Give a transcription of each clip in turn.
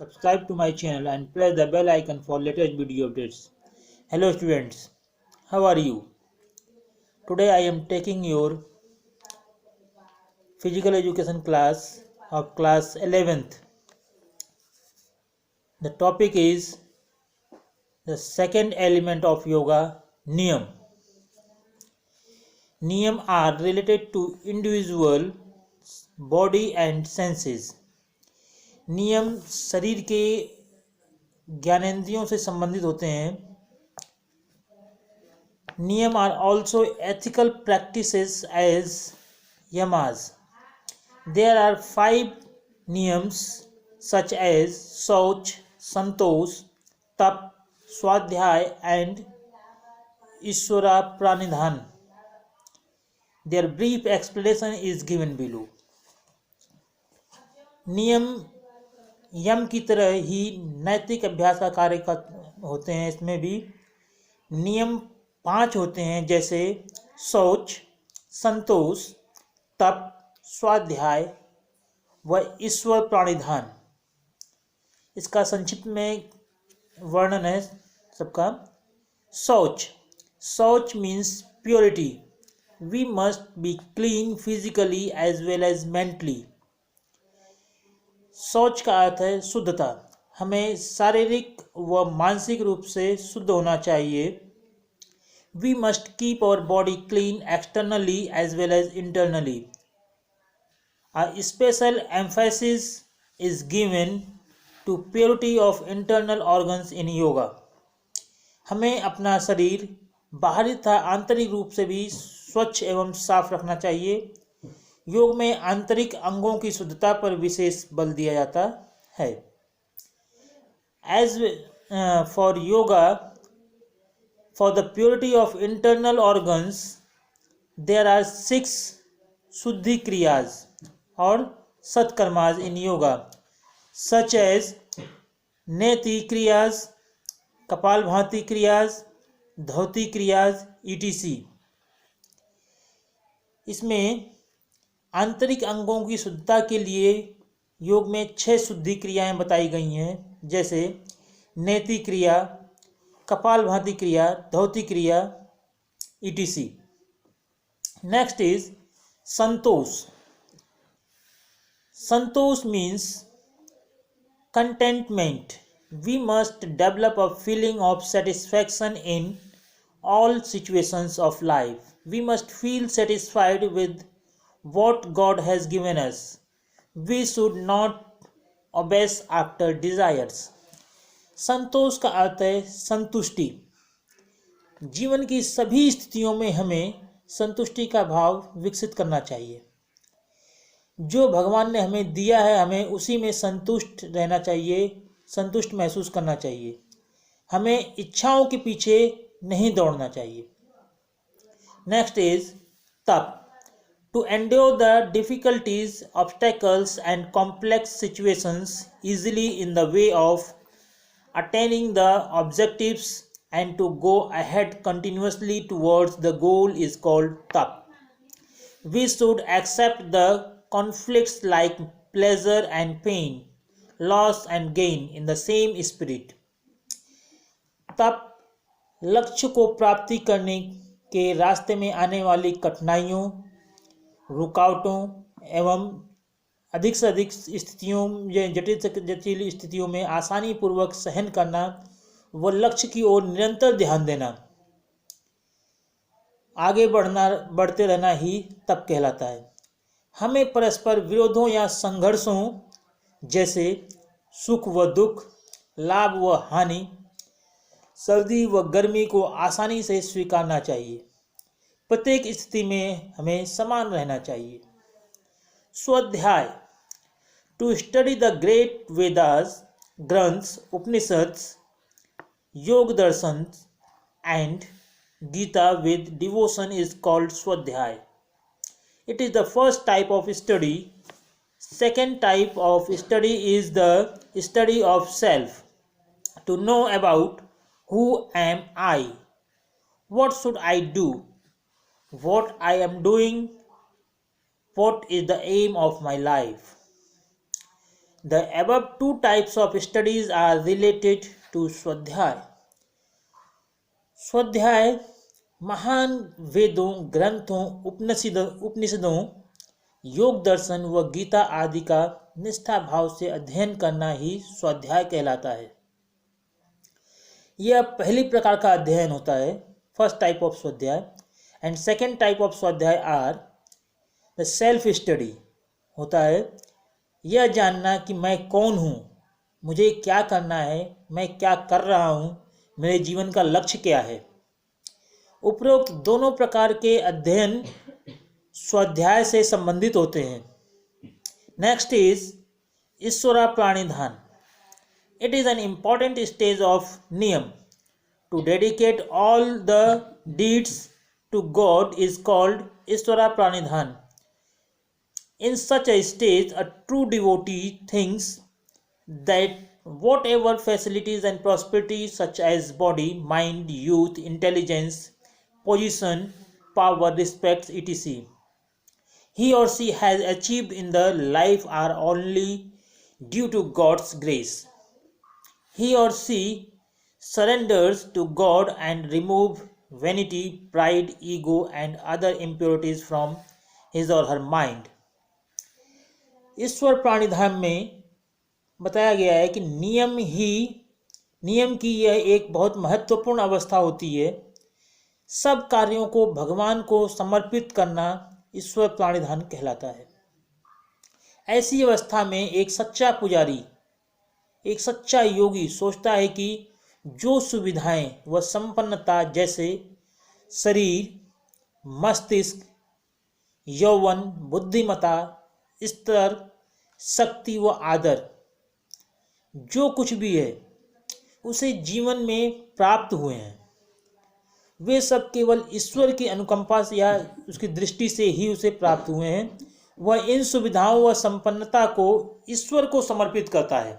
Subscribe to my channel and press the bell icon for latest video updates. Hello students, how are you? Today I am taking your physical education class of class 11th. The topic is the second element of yoga, niyam. Niyam are related to individual body and senses. नियम शरीर के ज्ञानेंद्रियों से संबंधित होते हैं. नियम are also ethical practices as yamas. There are 5 niyams such as शौच, संतोष, तप, स्वाध्याय and ईश्वरा प्रणिधान. Their brief explanation is given below. नियम यम की तरह ही नैतिक अभ्यास का कार्य होते हैं. इसमें भी नियम 5 होते हैं, जैसे शौच, संतोष, तप, स्वाध्याय व ईश्वर प्रणिधान. इसका संक्षिप्त में वर्णन है सबका. शौच. शौच means purity. We must be clean physically as well as mentally. शौच का अर्थ है शुद्धता. हमें शारीरिक व मानसिक रूप से शुद्ध होना चाहिए. We must keep our body clean externally as well as internally. A special emphasis is given to purity of internal organs in yoga. हमें अपना शरीर बाहरी तथा आंतरिक रूप से भी स्वच्छ एवं साफ रखना चाहिए. योग में आंतरिक अंगों की शुद्धता पर विशेष बल दिया जाता है. As for yoga, for the purity of internal organs, there are 6 शुद्धि क्रियाज और सत्कर्माज इन योगा, सच एज नेति क्रियाज, कपालभाति क्रियाज, धौति क्रियाज, ईटीसी. इसमें आंतरिक अंगों की शुद्धता के लिए योग में 6 शुद्धि क्रियाएं बताई गई हैं, जैसे नेति क्रिया, कपालभाति क्रिया, धौति क्रिया, etc. Next is Santosh. Santosh means contentment. We must develop a feeling of satisfaction in all situations of life. We must feel satisfied with what God has given us. We should not obsess after desires. संतोष का अर्थ है संतुष्टि. जीवन की सभी स्थितियों में हमें संतुष्टि का भाव विकसित करना चाहिए. जो भगवान ने हमें दिया है, हमें उसी में संतुष्ट रहना चाहिए, संतुष्ट महसूस करना चाहिए. हमें इच्छाओं के पीछे नहीं दौड़ना चाहिए. नेक्स्ट इज तप. To endure the difficulties, obstacles and complex situations easily in the way of attaining the objectives and to go ahead continuously towards the goal is called tap. We should accept the conflicts like pleasure and pain, loss and gain in the same spirit. तप लक्ष्य को प्राप्ति करने के रास्ते में आने वाली कठिनाइयों, रुकावटों एवं अधिक से अधिक स्थितियों या जटिल से जटिल स्थितियों में आसानी पूर्वक सहन करना व लक्ष्य की ओर निरंतर ध्यान देना, आगे बढ़ते रहना ही तप कहलाता है. हमें परस्पर विरोधों या संघर्षों जैसे सुख व दुख, लाभ व हानि, सर्दी व गर्मी को आसानी से स्वीकारना चाहिए. प्रत्येक स्थिति में हमें समान रहना चाहिए. Swadhyaya. To study the great Vedas, granths, Upanishads, yoga darshan and Gita with devotion is called swadhyay. It is the first type of study. Second type of study is the study of self. To know about who am I, what should I do, what I am doing, what is the aim of my life. The above two types of studies are related to स्वाध्याय. स्वाध्याय महान वेदों, ग्रंथों, उपनिषदों, योग दर्शन व गीता आदि का निष्ठा भाव से अध्ययन करना ही स्वाध्याय कहलाता है. यह पहली प्रकार का अध्ययन होता है, फर्स्ट टाइप ऑफ स्वाध्याय. एंड सेकेंड टाइप ऑफ स्वाध्याय आर द सेल्फ स्टडी होता है, यह जानना कि मैं कौन हूँ, मुझे क्या करना है, मैं क्या कर रहा हूँ, मेरे जीवन का लक्ष्य क्या है. उपरोक्त दोनों प्रकार के अध्ययन स्वाध्याय से संबंधित होते हैं. Next is Ishvara pranidhana. It is an important stage of niyama. To dedicate all the deeds to God is called Ishvara pranidhana. In such a stage, a true devotee thinks that whatever facilities and prosperity such as body, mind, youth, intelligence, position, power, respect, etc. he or she has achieved in the life are only due to God's grace. He or she surrenders to God and remove vanity, pride, ego and other impurities from his or her mind. ईश्वर प्राणिधाम में बताया गया है कि नियम की यह एक बहुत महत्वपूर्ण अवस्था होती है. सब कार्यों को भगवान को समर्पित करना ईश्वर प्राणिधान कहलाता है. ऐसी अवस्था में एक सच्चा पुजारी, एक सच्चा योगी सोचता है कि जो सुविधाएं व संपन्नता जैसे शरीर, मस्तिष्क, यौवन, बुद्धिमत्ता, स्तर, शक्ति व आदर, जो कुछ भी है उसे जीवन में प्राप्त हुए हैं, वे सब केवल ईश्वर की अनुकंपा से या उसकी दृष्टि से ही उसे प्राप्त हुए हैं. वह इन सुविधाओं व संपन्नता को ईश्वर को समर्पित करता है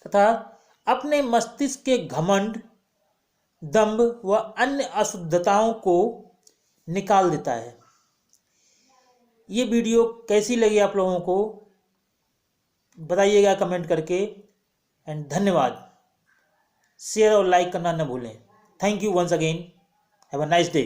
तथा अपने मस्तिष्क के घमंड, दंभ व अन्य अशुद्धताओं को निकाल देता है. ये वीडियो कैसी लगी आप लोगों को बताइएगा कमेंट करके. एंड धन्यवाद. शेयर और लाइक करना न भूलें. Thank you once again. Have a nice day.